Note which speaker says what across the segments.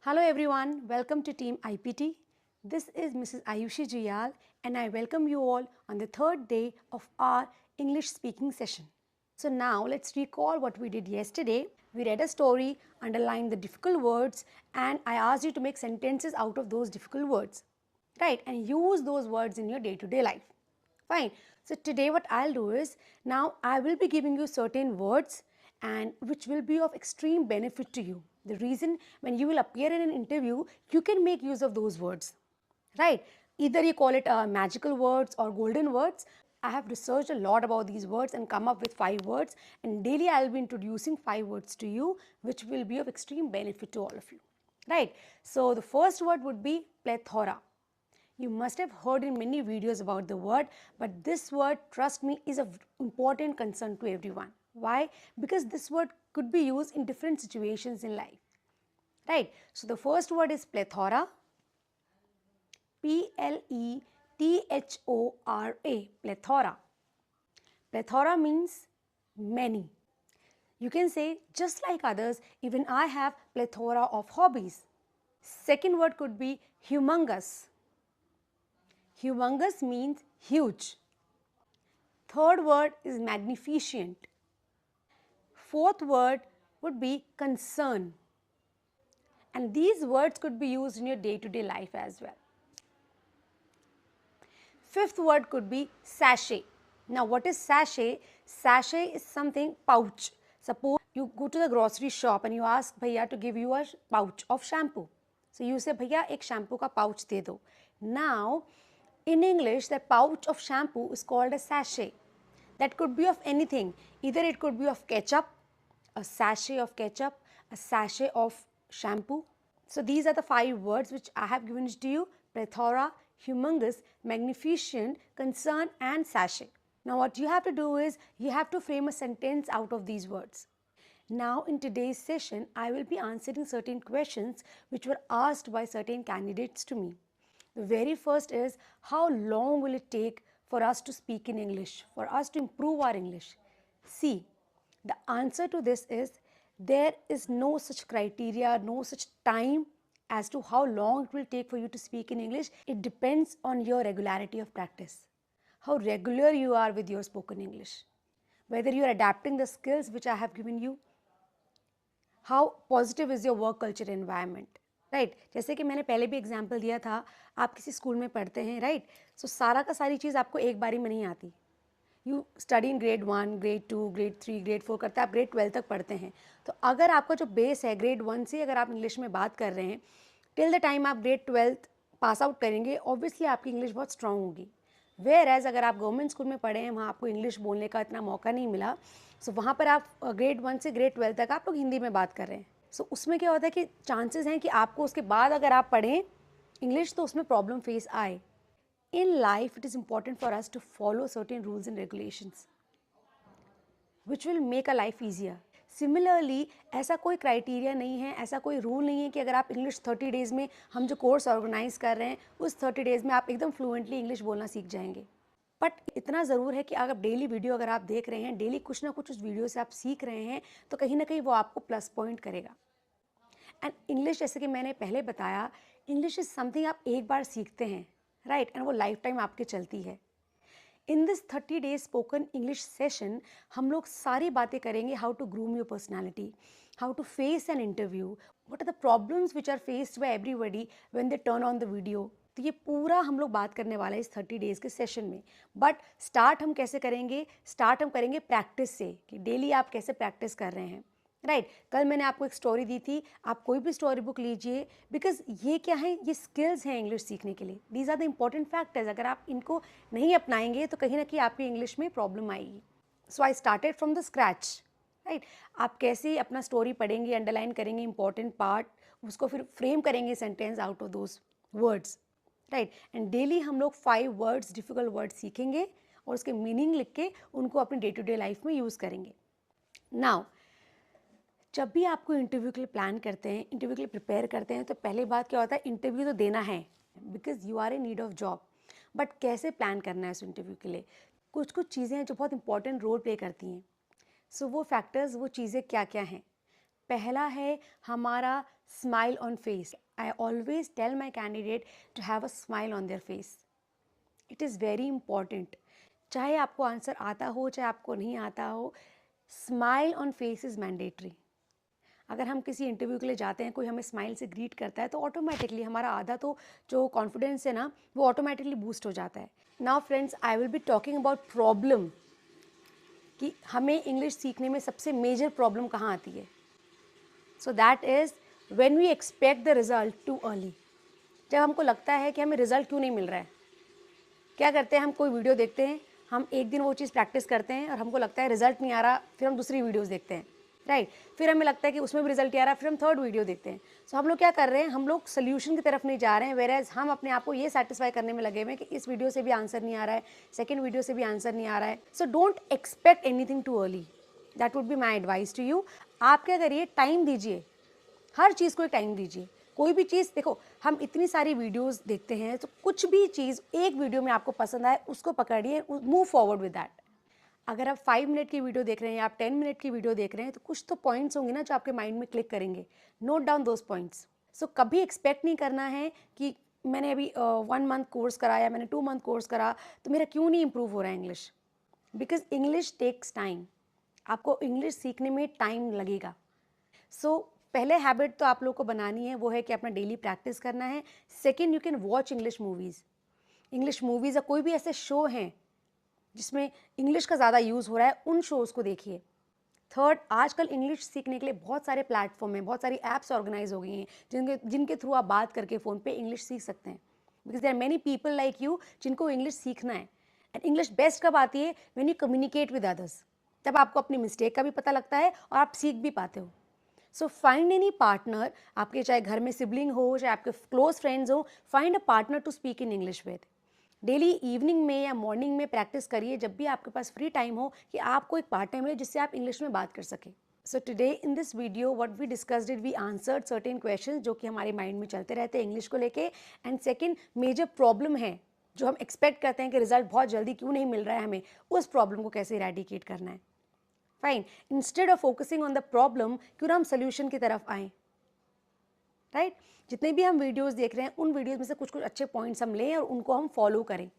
Speaker 1: Hello everyone, welcome to Team IPT. This is Mrs. Ayushi Jiyal and I welcome you all on the third day of our English speaking session. So now let's recall what we did yesterday. We read a story, underlined the difficult words and I asked you to make sentences out of those difficult words. Right, and use those words in your day-to-day life. Fine. So today what I'll do is, now I will be giving you certain words and which will be of extreme benefit to you. The reason, when you will appear in an interview, you can make use of those words. Right. Either you call it magical words or golden words. I have researched a lot about these words and come up with 5 words, and daily I will be introducing 5 words to you which will be of extreme benefit to all of you. Right. So the first word would be plethora. You must have heard in many videos about the word, but this word, trust me, is of important concern to everyone. Why? Because this word could be used in different situations in life. Right? So the first word is plethora. P-L-E-T-H-O-R-A. Plethora. Plethora means many. You can say, just like others, even I have plethora of hobbies. Second word could be humongous. Humongous means huge. Third word is magnificent. Fourth word would be concern. And these words could be used in your day-to-day life as well. Fifth word could be sachet. Now what is sachet? Sachet is something pouch. Suppose you go to the grocery shop and you ask bhaiya to give you a pouch of shampoo. So you say bhaiya ek shampoo ka pouch de do. Now in English that pouch of shampoo is called a sachet. That could be of anything. Either it could be of ketchup, a sachet of ketchup, a sachet of shampoo. So these are the 5 words which I have given to you: plethora, humongous, magnificent, concern and sachet. Now what you have to do is, you have to frame a sentence out of these words. Now in today's session, I will be answering certain questions which were asked by certain candidates to me. The very first is, how long will it take for us to speak in English, for us to improve our English? See, the answer to this is, there is no such criteria, no such time as to how long it will take for you to speak in English. It depends on your regularity of practice, how regular you are with your spoken English, whether you are adapting the skills which I have given you, how positive is your work culture environment. Right जैसे कि मैंने पहले भी example दिया था, आप किसी school में पढ़ते हैं, राइट सो सारा का सारी चीज़ आपको एक बारी में नहीं आती. You study in grade 1, grade 2, grade 3, grade 4 करते हैं, आप ग्रेड 12 तक पढ़ते हैं. तो अगर आपका जो बेस है ग्रेड 1 से, अगर आप इंग्लिश में बात कर रहे हैं, टिल द टाइम आप ग्रेड 12 पास आउट करेंगे, ऑब्वियसली आपकी इंग्लिश बहुत स्ट्रांग होगी. वेयर एज अगर आप गवर्नमेंट स्कूल में पढ़े हैं, वहाँ आपको इंग्लिश बोलने का इतना मौका नहीं मिला, सो वहाँ पर आप ग्रेड 1 से ग्रेड 12 तक आप लोग हिंदी में बात कर रहे हैं. सो उसमें क्या होता है कि चांसेस हैं कि आपको उसके बाद अगर आप पढ़ें इंग्लिश तो उसमें प्रॉब्लम फेस आए. In life, it is important for us to follow certain rules and regulations which will make our life easier. Similarly, ऐसा कोई क्राइटेरिया नहीं है, ऐसा कोई रूल नहीं है कि अगर आप इंग्लिश 30 डेज़ में, हम जो कोर्स ऑर्गेनाइज कर रहे हैं उस 30 डेज़ में आप एकदम फ्लुएंटली इंग्लिश बोलना सीख जाएंगे. बट इतना ज़रूर है कि अगर डेली वीडियो अगर आप देख रहे हैं, डेली कुछ ना कुछ उस वीडियो से आप सीख रहे हैं, तो कहीं ना कहीं वो आपको प्लस पॉइंट करेगा. एंड इंग्लिश, जैसे कि मैंने पहले बताया, इंग्लिश इज़ समथिंग आप एक बार सीखते हैं, राइट एंड वो लाइफ टाइम आपके चलती है. In this 30 days spoken English session हम लोग सारी बातें करेंगे, how to groom your personality, how to face an interview, what are the problems which are faced by everybody when they turn on the video. तो ये पूरा हम लोग बात करने वाला है इस 30 डेज़ के सेशन में. बट स्टार्ट हम कैसे करेंगे? स्टार्ट हम करेंगे प्रैक्टिस से, कि डेली आप कैसे प्रैक्टिस कर रहे हैं. राइट कल मैंने आपको एक स्टोरी दी थी, आप कोई भी स्टोरी बुक लीजिए, बिकॉज ये क्या है, ये स्किल्स हैं इंग्लिश सीखने के लिए. These are the important factors. अगर आप इनको नहीं अपनाएंगे तो कहीं ना कहीं आपकी इंग्लिश में प्रॉब्लम आएगी. So I started from the scratch. Right आप कैसे अपना स्टोरी पढ़ेंगे, अंडरलाइन करेंगे इंपॉर्टेंट पार्ट, उसको फिर फ्रेम करेंगे sentence out of those words. Right and daily हम लोग 5 वर्ड्स, डिफिकल्ट वर्ड्स सीखेंगे और उसके मीनिंग लिख के उनको अपनी डे टू डे लाइफ में यूज़ करेंगे. नाउ जब भी आपको इंटरव्यू के लिए प्लान करते हैं, इंटरव्यू के लिए प्रिपेयर करते हैं, तो पहले बात क्या होता है, इंटरव्यू तो देना है because you are in need of job. But कैसे प्लान करना है उस इंटरव्यू के लिए? कुछ कुछ चीज़ें हैं जो बहुत इंपॉर्टेंट रोल प्ले करती हैं. सो वो फैक्टर्स, वो चीज़ें क्या क्या हैं? पहला है हमारा smile on face. I always tell my candidate to have a smile on their face. It is very important. चाहे आपको आंसर आता हो चाहे आपको नहीं आता हो, smile on face is mandatory. अगर हम किसी इंटरव्यू के लिए जाते हैं, कोई हमें स्माइल से ग्रीट करता है, तो ऑटोमेटिकली हमारा आधा तो जो कॉन्फिडेंस है ना, वो ऑटोमेटिकली बूस्ट हो जाता है. Now friends, I will be talking about problem, कि हमें इंग्लिश सीखने में सबसे मेजर प्रॉब्लम कहाँ आती है. So that is when we expect the result too early. जब हमको लगता है कि हमें रिज़ल्ट क्यों नहीं मिल रहा है. क्या करते हैं, हम कोई वीडियो देखते हैं, हम एक दिन वो चीज़ प्रैक्टिस करते हैं और हमको लगता है रिजल्ट नहीं आ रहा, फिर हम दूसरी वीडियोस देखते हैं, राइट. फिर हमें लगता है कि उसमें भी रिजल्ट नहीं आ रहा, फिर हम थर्ड वीडियो देखते हैं. सो हम लोग क्या कर रहे हैं, हम लोग सोल्यूशन की तरफ नहीं जा रहे हैं, वेयर एज हम अपने आप को ये सेटिस्फाई करने में लगे हुए हैं कि इस वीडियो से भी आंसर नहीं आ रहा है, सेकेंड वीडियो से भी आंसर नहीं आ रहा है. So don't expect anything too early. That would be my advice to you. आप क्या करिए, टाइम दीजिए, हर चीज़ को एक टाइम दीजिए. कोई भी चीज़ देखो, हम इतनी सारी वीडियोस देखते हैं, तो कुछ भी चीज़ एक वीडियो में आपको पसंद आए उसको पकड़िए, मूव फॉरवर्ड विद दैट. अगर आप 5 मिनट की वीडियो देख रहे हैं या आप 10 मिनट की वीडियो देख रहे हैं, तो कुछ तो पॉइंट्स होंगे ना जो आपके माइंड में क्लिक करेंगे. Note down those points. So कभी एक्सपेक्ट नहीं करना है कि मैंने अभी 1 मंथ कोर्स करा या मैंने 2 मंथ कोर्स करा तो मेरा क्यों नहीं इंप्रूव हो रहा है English. Because English takes time. आपको इंग्लिश सीखने में टाइम लगेगा. सो पहले हैबिट तो आप लोग को बनानी है, वो है कि अपना डेली प्रैक्टिस करना है. Second, you can watch English movies. English movies या कोई भी ऐसे शो हैं जिसमें इंग्लिश का ज़्यादा यूज़ हो रहा है, उन शोज़ को देखिए. थर्ड, आजकल इंग्लिश सीखने के लिए बहुत सारे प्लेटफॉर्म हैं, बहुत सारी ऐप्स ऑर्गेनाइज हो गई हैं जिनके थ्रू आप बात करके फ़ोन पे इंग्लिश सीख सकते हैं. Because there are many people like you जिनको इंग्लिश सीखना है. एंड इंग्लिश बेस्ट कब आती है, when you communicate with others. तब आपको अपनी मिस्टेक का भी पता लगता है और आप सीख भी पाते हो. सो फाइंड एनी पार्टनर, आपके चाहे घर में सिबलिंग हो चाहे आपके क्लोज फ्रेंड्स हो, find a partner to speak in English with. Daily evening में या मॉर्निंग में प्रैक्टिस करिए, जब भी आपके पास फ्री टाइम हो, कि आपको एक पार्टनर मिले जिससे आप इंग्लिश में बात कर सकें. So today in this video what we discussed it, we answered certain questions जो कि हमारे माइंड में चलते रहते हैं इंग्लिश को लेके. एंड सेकेंड, मेजर प्रॉब्लम है जो हम एक्सपेक्ट करते हैं कि रिजल्ट बहुत जल्दी क्यों नहीं मिल रहा है हमें, उस प्रॉब्लम को कैसे इरेडिकेट करना है. Fine. Instead of focusing on the problem, क्यों ना हम सोल्यूशन की तरफ आएँ, राइट. जितने भी हम वीडियोस देख रहे हैं, उन वीडियोस में से कुछ कुछ अच्छे पॉइंट्स हम लें और उनको हम फॉलो करें.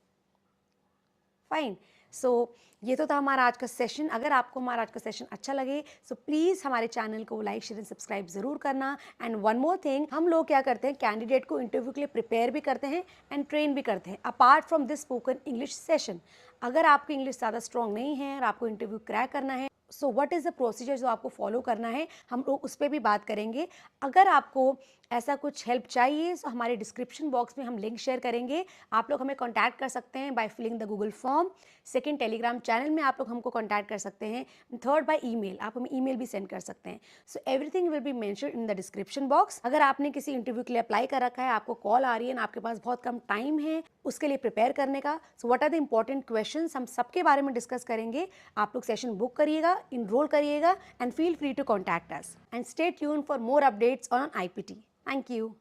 Speaker 1: फाइन. सो ये तो था हमारा आज का सेशन. अगर आपको हमारा आज का सेशन अच्छा लगे, सो प्लीज़ हमारे चैनल को लाइक शेयर एंड सब्सक्राइब ज़रूर करना. एंड वन मोर थिंग, हम लोग क्या करते हैं, कैंडिडेट को इंटरव्यू के लिए प्रिपेयर भी करते हैं एंड ट्रेन भी करते हैं apart from this spoken English session. अगर आपकी इंग्लिश ज़्यादा स्ट्रॉन्ग नहीं है और आपको इंटरव्यू क्रैक करना है, so what is the procedure जो आपको फॉलो करना है, हम लोग उस पर भी बात करेंगे. अगर आपको ऐसा कुछ हेल्प चाहिए, तो हमारे डिस्क्रिप्शन बॉक्स में हम लिंक शेयर करेंगे. आप लोग हमें कॉन्टैक्ट कर सकते हैं by filling the Google form. Second, Telegram channel में आप लोग हमको कॉन्टैक्ट कर सकते हैं. थर्ड, बाय ईमेल, आप हमें ईमेल भी सेंड कर सकते हैं. So everything will be mentioned in the description box. अगर आपने किसी इंटरव्यू के लिए अप्लाई कर रखा है, आपको कॉल आ रही है ना, आपके पास बहुत कम टाइम है उसके लिए प्रिपेयर करने का, so what are the important questions, हम सबके बारे में डिस्कस करेंगे. आप लोग सेशन बुक करिएगा, इनरोल करिएगा, and feel free to contact us and stay tuned for more updates on IPT. Thank you.